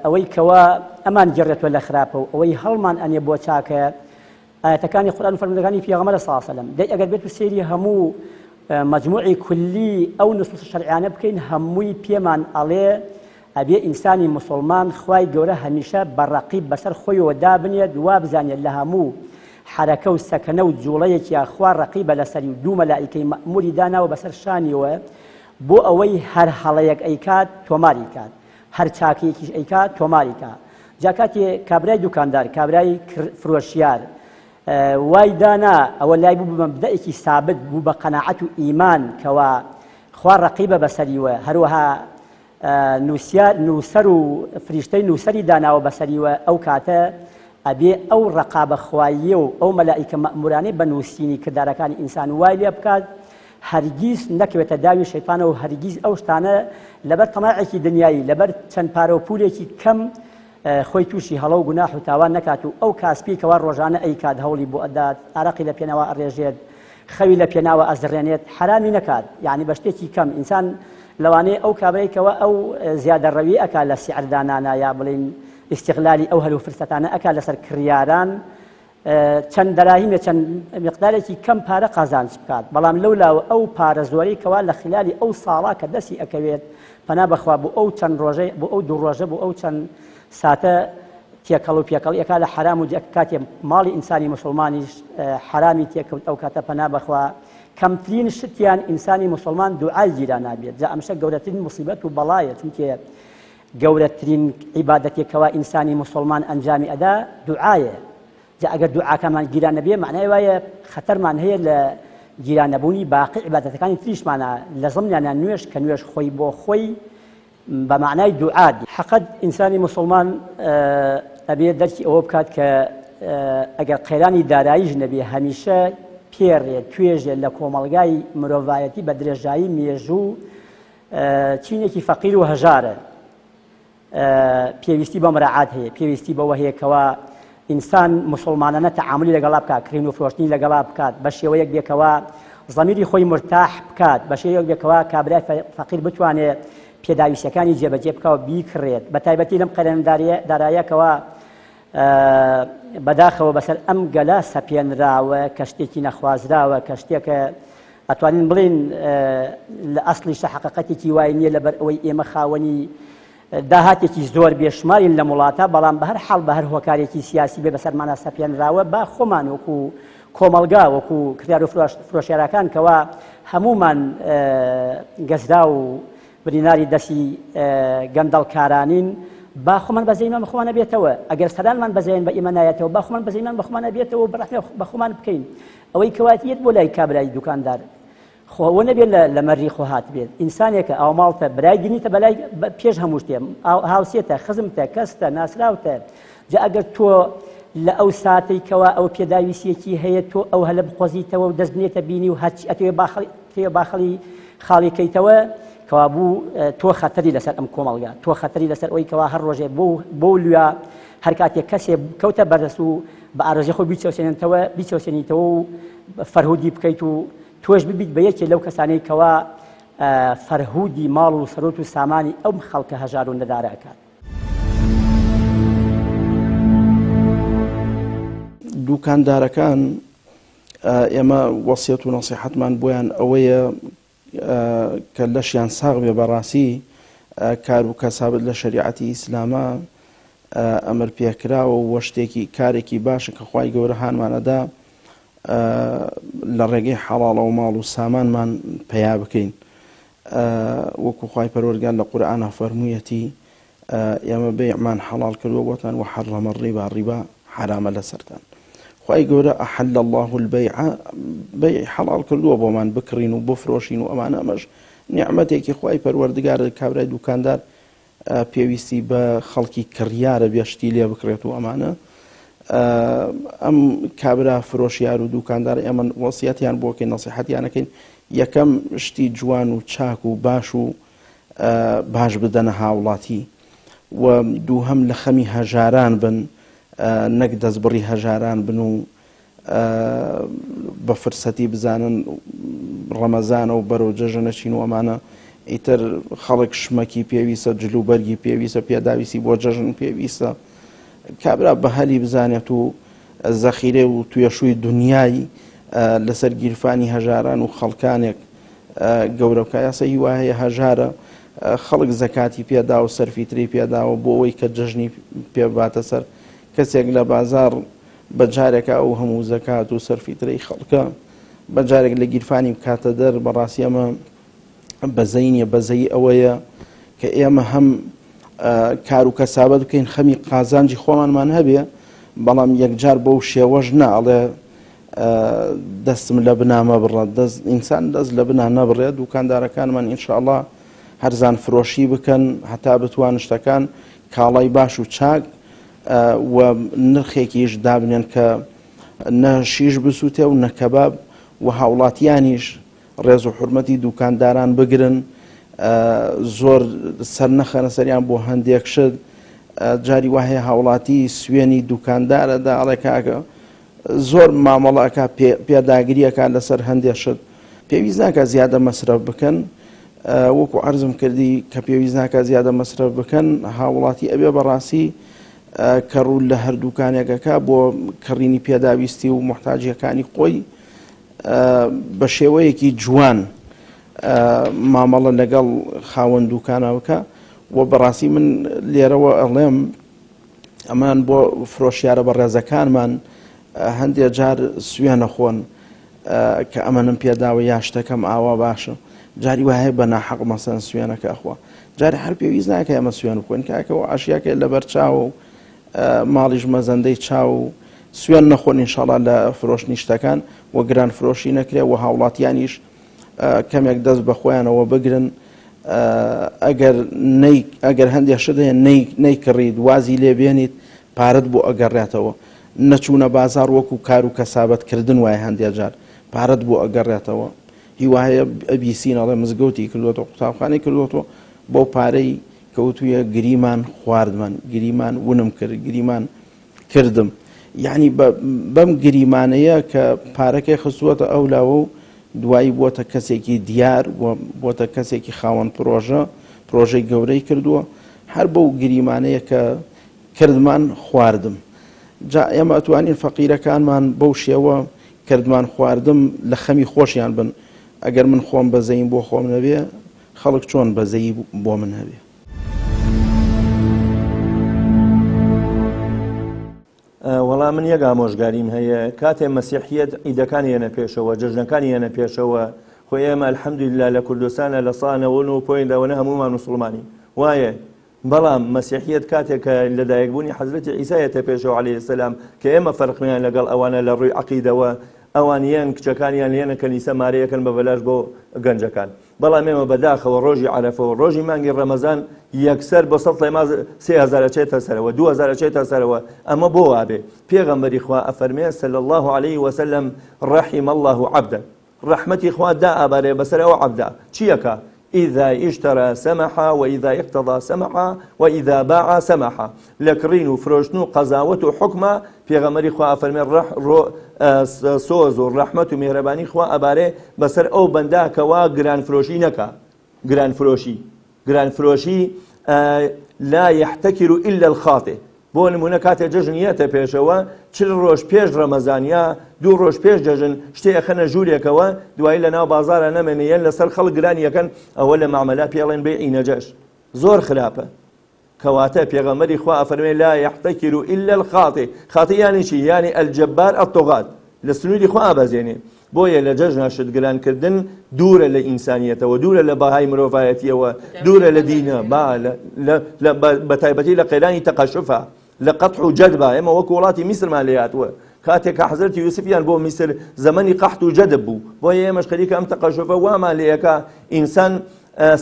ئەوەی کەوا ئەمان گەڕێتوە لە خراپە و ئەوەی هەڵمان ئەنێ بۆ چاکە ئاەتەکانی قورئان و فەرمودەکانی پێغەمبەر صلی الله علیه وسلم دەی ئەگەر بێت سێری هەموو مجموعی کولی ئەو نصوص شەرعیانە بکەین هەمووی پێمان ئەڵێ ئەبێ ئینسانی مسلمان خوای گەورە هەمیشە بەڕەقیب بەسەر خۆیەوە دابنێت وا بزانێت لە هەموو حرەکە و سەکەنە و جوڵەیەکی خوا ڕەقیبە لەسەری و دوو مەلائیکەی مەئموری داناوە بەسەر شانیەوە بۆ ئەوەی هەر هەڵەیەک ئەیکات تۆماری کات هەر چاکەیەکیش ئەیکات تۆماری کات جا کاتێ کابرای دوکاندار کابرای فرۆشیار وای دانا ئەوە لای بوو بە مەبدەئێکی سابت بوو بە قەناعەت و ئیمان کەوا خوا ڕەقیبە بەسەریوە هەروەها نووسەر و فریشتەی نووسەری داناوە بەسەریوە ئەو کاتە ئەبێ ئەو ڕەقابە خواییە و ئەو مەلائیکە مەئمورانەی بە نووسینی کردارەکانی ئینسان وای لێ بکات هەرگیز نەکەوێتە داوی شەیطانە و هەرگیز ئەو شتانە لەبەر تەماعێکی دنیایی لەبەر چەند پارە و پولێکی کەم خۆی تووشی هەڵە و گوناح و تاوان نەکات و ئەو کاسپی کەوا ڕۆژانە ئەیکات هەوڵی بۆ ئەدات ئارەقی لە پێناوە ئەڕێژێت خەوی لە پێناوە ئەزڕێنێت حرامی نەکات یعنی بە شتێکی کەم ئینسان لەوانەیە ئەو کابرایکەوە ئەو زیادەڕەوی ئەکا لە سیعردانانە یا بڵین استیغلالی ئەو هەلو فرسەتانە ئەکا لەسەر کڕیاران چەند دەراهیمە چەند مقدارێکی کەم پارە قازانج بکات بەڵام لەولاوە ئەو پارە زۆرەی کەوا لە خلالی ئەو ساڵا کە دەستی ئەکەوێت پەنا بەخوا بۆ ئەو چەند ڕۆژەی بۆ ئەو دوو ڕۆژە بۆ ئەو چەند ساتە تێکەڵ و پێکەڵ ئەکا لە حرام و کاتێ ماڵی ئینسانی مسلمانیش حرامی تێکەوت ئەو کاتە پەنا بەخوا کەمترین شتیان ئینسانی مسلمان دوعای جیران نابێت جا ئەمشە گەورەترین مصیبەت و بەڵایە چونکە گەورەترین عیبادەتێکەوە ئینسانی مسلمان ئەنجامی ئەدا دوعایە جا ئەگەر دوعاکەمان گیران نەبێ معنای وایە خەتەرمان هەیە لە گیرانەبوونی باقی عیبادەتەکانی تریشمانە لە زەمنیانە نوێش کە نوێش خۆی بۆ خۆی بە معنای دوعا حەقەت ئینسانی مسلمان ئەبێ دەرکی ئەوە بکات کە ئەگەر قەیرانی داراییش نەبێ هەمیشە پێڕێت توێژێت لە کۆمەڵگای مرۆڤایەتی بە درێژایی مێژوو چینێکی فەقیر و هەژارە پێویستی بە مراعات هەیە پێویستی بەوە هەیەکەوە ئینسان مسلمانانە تەعاملی لەگەڵا بکات کڕین و فرۆشتنی لەگەڵا بکات بە شێوەیەک بێکەوە زەمیری خۆی مرتاح بکات بە شێوەیەک بێکەوە کابرای فەقیر بتوانێت پێداویستەکانی جێبەجێ بکەوە بیکڕێت بە تایبەتی لەم قەیران داراییەکەوە بەداخەوە بەسەر ئەم گەلە سەپێنراوە کە شتێکی نەخوازراوە کە شتێکە ئەتوانین بڵین لە ئەسڵی حەقیقەتێکی وای نییە لەبەر ئەوەی ئێمە خاوەنی داهاتێکی زۆر بێشماری لە وڵاتە بەڵام بە هەر حاڵ بە هەر هۆکارێکی سیاسی بێ بەسەرمانە سەپێنراوە با خۆمان وەکو کۆمەلگا وەکو کریار و فرۆشیارەکان کەوا هەمومان گەزرا و بریناری دەستی گەندەڵکارانین با خۆمان بەزەیمان بەخۆمانە بێتەوە ئەگەر سەرانمان بەزەین بە ئێمە نایەتەوە با خۆمان بەزەیمان بەخۆمانە بێتەوە بەڕەحمێ بە خۆمان بکەین ئەوەی کەواتیەت بۆ لای کابرای دوکاندار خۆ نەبێت لە مەڕی خۆ هات بێت ئینسانێکە ئەو ماڵتە برای گرنیتە بەلای پێش هەموو شتێ هاوسێتە خزمتە کەستە ناسراوتە جا ئەگەر تۆ لە ئەو ساتێکەوە ئەو پێداویستیەکی هەیە تۆ ئەو هەلە بخۆزیتەوە و دەست بنێتە بینی و هەرچی ئەتوێ باخەڵی خاڵیکەیتەوە کەوا بوو تۆ خەتەری لەسەر ئەم کۆمەڵگا تۆ خەتەری لەسەر ئەوەی کەوا هەر ڕۆژێ بۆ لویا هەر کاتێک کەسێ کەوتە بەردەست و بە ئارەزی خۆ بیچەوسێنیتەوە و فەرهودی بکەیت و تۆش ببیت بە یەکێ لەو کەسانەی کەوا فەرهودی ماڵ و سەرۆت و سامانی ئەم خەڵکە هەژار و نەدارە ئەکات. دوکاندارەکان ئێمە وەسیەت و نەسیحەتمان بۆیان ئەوەیە کە لەشیان ساغ بێ بەڕاستی کار و کەسابەت لە شەریعەتی ئیسلامە ئەمر پێکراوە و شتێکی کارێکی باشە کە خوای گەورە هانمانەدا لە ڕێگەی حەڵاڵە و ماڵ و سامانمان پەیا بکەین وەکو خوای پەروەردگار لە قورئانە فەرموویەتی ئێمە بەیعمان حەڵاڵ کردووە بۆتان و حەرەمە الڕیبا ڕیبا حرامە لەسەرتان خوای گەورە ئەحەل الله البەیع بەیع حەڵاڵ کردووە بۆمان بکڕین و بفرۆشین و ئەمانە ئەمەش نیعمەتێکی خوای پەروەردگارە کابرای دوکاندار پێویستی بە خەڵکی کڕیارە بێشتی لێ بکرێت و ئەمانە ئەم کابرا فرۆشیار و دوکاندار ئێمە وەسیەتیان بۆکەین نەسیحەتیانەکەین یەکەم شتی جوان و چاک و باش و باش بدەنە هاوڵاتی و دووهەم لە خەمی هەژاران بن نەک دەستبڕی هەژاران بن و بە فرسەتی بزانن ڕەمەزانە و بەرەو جەژە نەچین و ئەمانە ئیتر خەڵک شمەکی پێویستە جلوبەرگی پێویستە پێداویستی بۆ جەژن پێویستە کابرا بە هەلی بزانێت و زەخیرێ و توێشووی دنیای لەسەر گیرفانی هەژاران و خەڵکانێک گەورە بکە یاسە هی وایە هەژارە خەڵک زەکاتی پێدا و سەرفیتری پێداوە بۆ ئەوەی کە جەژنی پێباتە سەر کەسێک لە بازار بەجارێکە ئەو هەموو زەکات و سەرفیترەی خەڵکە بەجارێک لە گیرفانی بکاتە دەر بەڕاستی ئەمە بەزەینیە بەزەی ئەوەیە کە ئێمە هەم کار و کەسابەت بکەین خەمی قازانجی خۆمانمان هەبێ بەڵام یەکجار بەو شێوەش ناڵێ دەستم لە بنامە بڕێت ئینسان دەست لە بنا نەبڕێت دوکاندارەکانمان ئینشاءڵڵا هەرزان فرۆشی بکەن هەتا بتوان شتەکان کاڵای باش و چاک و نرخێکیش دابنێن کە نە شیش بسووتێ و نە کەباب و هاوڵاتیانیش ڕێز و حورمەتی دوکانداران بگرن زۆر سەر نەخەنە سەریان بۆ هەندێک شت جاری وهەیە هاوڵاتی سوێنی دوکاندارەدا ئەڵێ کاکە زۆر مامەڵەکە پێداگریەکە لەسەر هەندێک شت پێویست ناکە زیادە مەسرف بکەن وەکو عەرزم کردی کە پێویست ناکە زیادە مەسرف بکەن هاوڵاتی ئەبێ بەڕاستی کەڕوو لە هەردووکانێکەکە بۆ کڕینی پێداویستی و محتاجیەکانی خۆی بە شێوەیەکی جوان مامەڵە لەگەڵ خاوەن دوکانەوەکە و بەڕاستی من لێرەوە ئەڵێم ئەمان بۆ فرۆشیارە بە ڕێزەکانمان هەندێک جار سوێنە خۆن کە ئەمەنم پێداوە یا شتەکەم ئاوا باشە جاری وهەیە بە ناحەق مەسەن سوێنەکە ئەخوا جاری هەر پێویست ناکە ئەمە سوێن بخۆین کاکەەوە عەشیاکە لەبەر چاوە و ماڵیش مەزەندەی چاو و سوێن نەخۆن ئینشاڵڵا لە فرۆشتنی شتەکان و گران فرۆشی نەکرێ و هاوڵاتیانیش کەمێک دەست بە خۆیانەوە بگرن ئەگەر هەندێک شت هەیە نەیکڕیت وازی لێبێنیت پارەت بۆ ئەگەڕێتەوە نەچوونە بازار وەکو کار و کەسابەتکردن وایە هەندێک جار پارەت بۆ ئەگەڕێتەوە هی وایە ئەبیسین ئەڵێ مزگەوتی کردوێتەوە قوتابخانەی کردوێتەوە بۆ پارەی کەوتویە گریمان خواردمان گریمان ونم کرد گریمان کردم یعنی بەم گریمانەیە کە پارەکەی خستووەتە ئەولاوە و دوایی بۆتە کەسێکی دیار بۆتە کەسێکی خاوەن پرۆژەی گەورەی کردووە هەر بەو گریمانەیە کە کردمان خواردم جا ئێمە ئەتوانین فەقیرەکانمان بەو شێوە کردمان خواردم لە خەمی خۆشیان بن ئەگەر من خۆم بەزەیم بۆ خۆم نەبێ خەڵک چۆن بەزەیی بۆ من هەبێ وەڵام من یەک ئامۆژگاریم هەیە کاتێ مەسیحیەت ئیدەکانی هێنە پێشەوە جەژنەکانی هێنە پێشەوە خۆ ئێمە الحەمدولillah لە کوردستانە لە سانەوەن و پۆیندەوەنە هەمومان موسڵمانی وایە بەڵام مەسیحیەت کاتێکە لەدایکبوونی حەزرەتی عیسایەتە پێشەوە عەلەیهی سەلام کە ئێمە فەرقیان لەگەڵ ئەوانە لە ڕووی عەقیدەوە ئەوانیان کچەکانیان لێنە کەلیسە مارەیەکەن بە بەلاش بۆ گەنجەکان. بەڵام ئێمە بەداخەوە ڕۆژی عەرەفەوە ڕۆژی مانگی ڕەمەزان یەکسەر بۆ 3000 چێتە سەرەوە 2000 چێتە سەرەوە. ئەمە بۆ وابێ پێغەمبەری خوا ئەفەرمێ صلی الله عليه وسلم رحم الله عبدا، ڕەحمەتی خوا دا ئابارێ بەسەر ئەو عەبدا چیەکە؟ إذا اشترى سمحا وإذا اقتضى سمحا وإذا باع سمحا. لكرين وفروشنو قزاوة حكمة في غمري خوا فرمي سوز والرحمة مهرباني خوا أباري بسر أو بندا كوا جران فروشي نكا جران فروشي لا يحتكر إلا الخاطئ. بۆ نمونە کاتێ جەژنیەتە پێشەوە 40 ڕۆژ پێش ڕەمەزانیا 2 ڕۆژ پێش جەژن شتێ خەنە ژوورێکەوە دوایی لە ناو بازارە نەمێنیەن لەسەر خەڵک گرانی یەکەن ئەوە لە معاملە پێڵێن بێعی نەجەش زۆر خراپە. کەواتە پێغەمبەری خوا ئەفەرمێ لا يحتكر إلا الخاطئ. خاطئ یانی چی؟ یانی الجبار الطغاة لە سنووری خوا ئابەزێنێ. بۆیە لە جەژنە شتگرانکردن دوورە لە ئینسانیەتەوە، دوورە لە بەهای مرۆڤایەتیەوە، دوورە لە دینە، بە تایبەتی لە قەیرانی تەقەشوفە لە قەتح و جەدبە. ئێمە وەکو وڵاتی میسرمان لێ هاتووە کاتێک کە حەزرەتی یوسفیان بۆ میسر زەمەنی قەحت و جەدب بوو. بۆیە ئێمەش خەریکە ئەم تەقەشوفە وامان لێیەکە ئینسان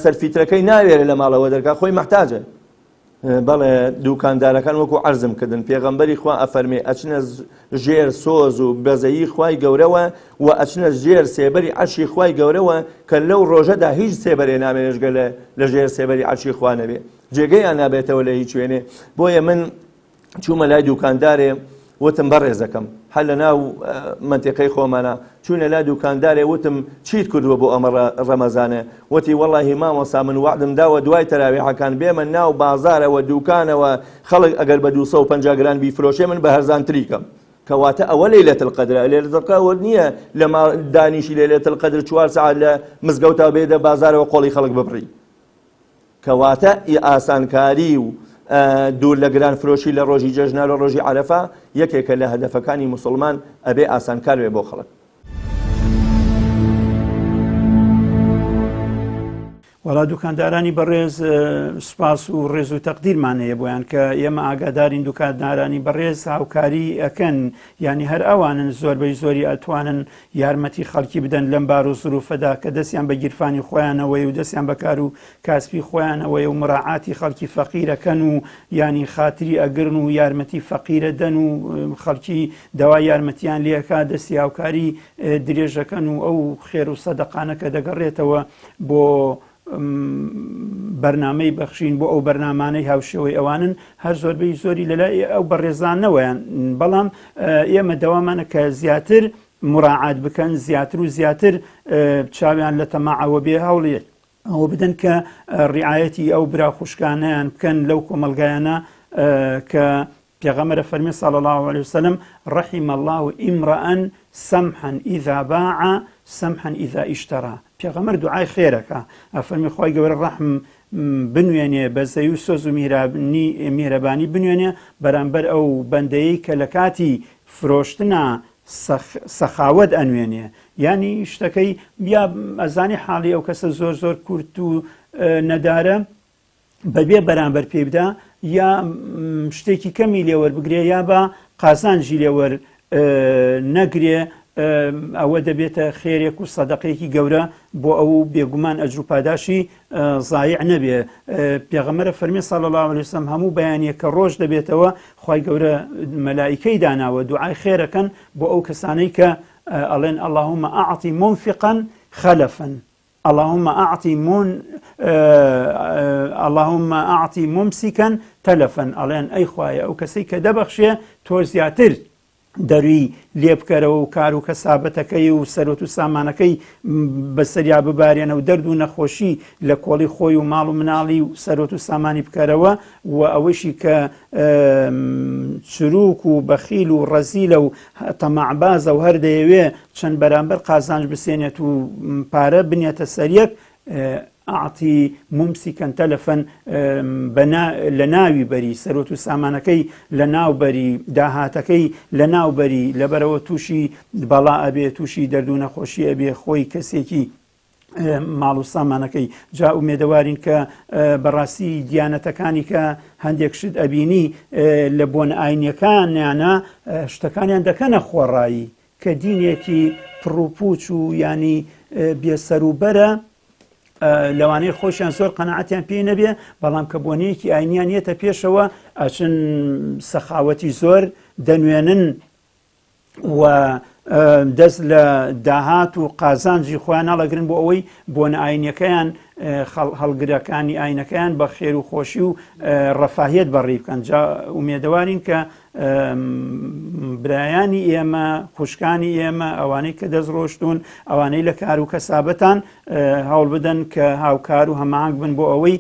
سەرفیترەکەی ناوێرە لە ماڵەوە دەرکا خۆی محتاجە. بەڵێ دوکاندارەکان وەکو عەرزم کردن پێغەمبەری خوا ئەفەرمێ ئەچنە ژێر سۆز و بەزەیی خوای گەورەوە و ئەچنە ژێر سێبەری عەرشی خوای گەورەوە کە لەو ڕۆژەدا هیچ سێبەرێ نامێنێژگە لە ژێر سێبەری عەرشی خوا نەبێ، جێگەیان نابێتەوە لە هیچ وێنێ. بۆیە من چوومە لای دوکاندارێ وتم بەڕێزەکەم هەر لە ناو منتیقەی خۆمانە چوونە لا دوکاندارێ وتم چیت کردووە بۆ ئەمە ڕەمەزانە؟ وتی وەڵڵاهی مامۆستا من وعدم داوە دوای تەراویحەکان بێمە ناو بازارەوە دوکانەوە خەڵک ئەگەر بە 250 گران بیفرۆشێ من بە هەرزانتری کەم. کەواتە ئەوە لەیلەتە القەدرە. لەیلەتە القەدر نییە لە دانیشی لەیلەتە القەدر 4 ساعت لە مزگەوتا بێدە بازارەوە قۆڵی خەڵک ببڕی. کەواتە ئاسانکاری و دوور لە گران فرۆشی لە ڕۆژی جەژنە لە ڕۆژی عەرەفە یەکێکە لە هەدەفەکانی موسڵمان ئەبێ ئاسانکار بێ بۆ خەڵک. وڵا دوکاندارانی بەڕێز سوپاس و ڕێز و تەقدیرمانەیە بۆیان کە ئێمە ئاگادارین دوکاندارانی بەڕێز هاوکاری ئەکەن، ینی هەر ئەوانن زۆربەی زۆری ئەتوانن یارمەتی خەڵکی بدەن لەم بار و زروفەدا کە دەستیان بە گیرفانی خۆیانەوەی و دەستیان بە کار و کاسبی خۆیانەوەی و مراعاتی خەڵکی فەقیرەکەن و ینی خاتری ئەگرن و یارمەتی فەقیرە دەن و خەڵکی داوای یارمەتیان لێکا دەستی هاوکاری درێژەکەن و ئەو خێر و سەدەقانە کە دەگەڕێتەوە بۆ بەرنامەی بەخشین بۆ ئەو بەرنامانەی هاوشێوەی ئەوانن هەر زۆربەی زۆری لەلای ئەو بەڕێزانەوەیان. بەڵام ئێمە دەوامانە کە زیاتر مراعات بکەن، زیاتر و زیاتر چاویان لە تەماعەوە بێ هەوڵێ ئەوە بدەن کە ڕیعایەتی ئەو برا خوشکانەیان بکەن لەو کۆمەلگایانە کە پێغەمبەر فەرمی صلی الله عليه وسلم رحم الله امرأ سمحا إذا باع سمحا إذا اشترى. پێغەمبەر دوعای خێرەکە ئەفەرمی خوای گەورە ڕەحم بنوێنێ بەزەی و سۆز و میهرەبانی بنوێنێ بەرامبەر ئەو بەندەیەی کە لە کاتی فرۆشتنە سەخاوەت ئەنوێنێ. ینی شتەکەی بیا ئەزانی حاڵی ئەو کەسە زۆر زۆر کورت و نەدارە بەبێ بەرامبەر پێ بدا یا شتێکی کەمی لێوەربگرێ یا بە قازانجی لێوەر نەگرێ، ئەوە دەبێتە خێرێک و سەدەقەیەکی گەورە بۆ ئەو بێگومان ئەجر و پاداشی زایع نەبێ. پێغەمبەر فەرمی صلی الله عليه وسلم هەموو بەیانیە کە ڕۆژ دەبێتەوە خوای گەورە مەلائیکەی داناوە دوعای خێرەکەن بۆ ئەو کەسانەی کە ئەڵێن اللهم أعطي منفقا خلفا اللهم أعطي ممسكا تلفا. ئەڵێن ئەی خوایە ئەو کەسەی کە دەبەخشێ تۆ زیاتر دەروی لێ بکەرەوە و کار و کەسابەتەکەی و سەرۆت و سامانەکەی بەسەریا ببارێنە و دەرد و نەخۆشی لە کۆڵی خۆی و ماڵ و مناڵی و سەرۆت و سامانی بکەرەوە و ئەوەشی کە چروک و بەخیل و ڕەزیلە و تەماعبازە و هەر دەیەوێ چەند بەرامبەر قازانج بسێنێت و پارە بنێتە سەریەک ئاعتی ممسیکەن تەلەفەن لە ناوی بەری سەرۆت و سامانەکەی لە ناوبەری داهاتەکەی لە ناوبەری لەبەرەوە تووشی بەڵا ئەبێ تووشی دەرد و نەخۆشی ئەبێ خۆی کەسێکی ماڵ و سامانەکەی. جا ئومێدەوارین کە بەڕاستی دیانەتەکانی کە هەندێک شت ئەبینی لە بۆن ئاینیەکانیانە شتەکانیان دەکەنە خۆڕایی کە دینێکی پڕوپوچ و ینی بێسەروبەرە لەوانەیە خۆشیان زۆر قەنەعەتیان پێی نەبێ بەڵام کە بۆنەیەکی ئاینیان یێتە پێشەوە ئەچن سەخاوەتی زۆر دەنوێنن و دەست لە داهات و قازانجی خۆیان ناڵەگرن بۆ ئەوەی بۆنە ئاینەکەیان هەڵگرەکانی ئاینەکەیان بە خێر و خۆشی و ڕەفاهیەت بەڕێ بکەن. جا ئومێدەوارین کە برایانی ئێمە خوشکانی ئێمە ئەوانەی کە دەستڕۆشتون ئەوانەی لە کار و کەسابەتان هەوڵ بدەن کە هاوکار و هەماهنگ بن بۆ ئەوەی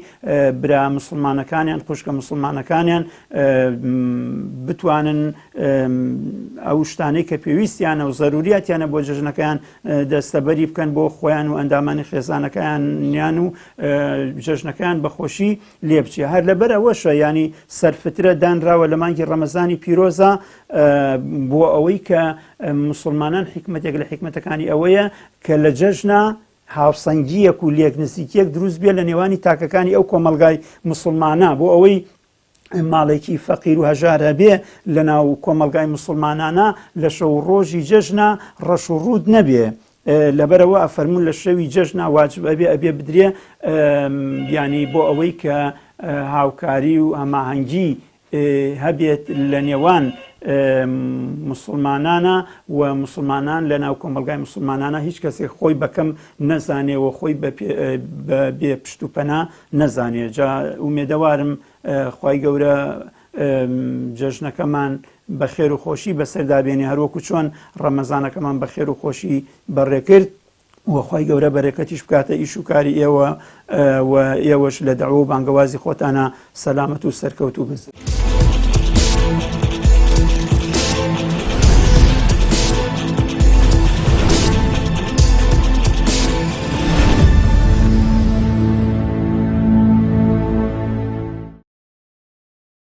برا مسلمانەکانیان خوشکە مسلمانەکانیان بتوانن ئەو شتانەی کە پێویستیانە و ضروریاتیانە بۆ جژنەکەیان دەستەبەری بکەن بۆ خۆیان و ئەندامانی خێزانەکەیان و جژنەکەیان بەخۆشی لێ بچێ. هەر لەبەر ئەوەشە ینی سەرفترە دانراوە لە مانگی ڕەمەزانی پیرۆزە بۆ ئەوەی کە مسلمانان حکمتێک لە حکمتەکانی ئەوەیە کە لە جەژنە هاوسەنگیەک و لێک نزیکیەک دروست بێ لە نێوانی تاکەکانی ئەو کۆمەلگای مسلمانە بۆ ئەوەی ماڵێکی فەقیر و هەژار هەبێ لە ناو کۆمەلگای مسلمانانە لە شەو ڕۆژی جەژنە ڕەش و ڕوود نەبێ. لەبەرەوە ئەفەرمون لە شەوی جەژنە واجب ئەبێ بدرێ ینی بۆ ئەوەی کە هاوکاری و هەماهەنگی هەبێت لە نێوان مسلمانانە و مسلمانان لە ناو کۆمەلگای مسلمانانە هیچ کەسێک خۆی بەکەم نەزانێەوە خۆی بێ پشتوپەنا نەزانێ. جا ئومێدەوارم خوای گەورە جەژنەکەمان بە خێر و خۆشی بەسەردابێنی هەروەکو چۆن ڕەمەزانەکەمان بە خێر و خۆشی بەڕێکرد وخوای گەورە بەرەکەتیش بکاتە ئیش و کاری ئێوە و ئێوەش لە دەعوە و بانگەوازی خۆتانە سەلامەت و سەرکەوتوو بن.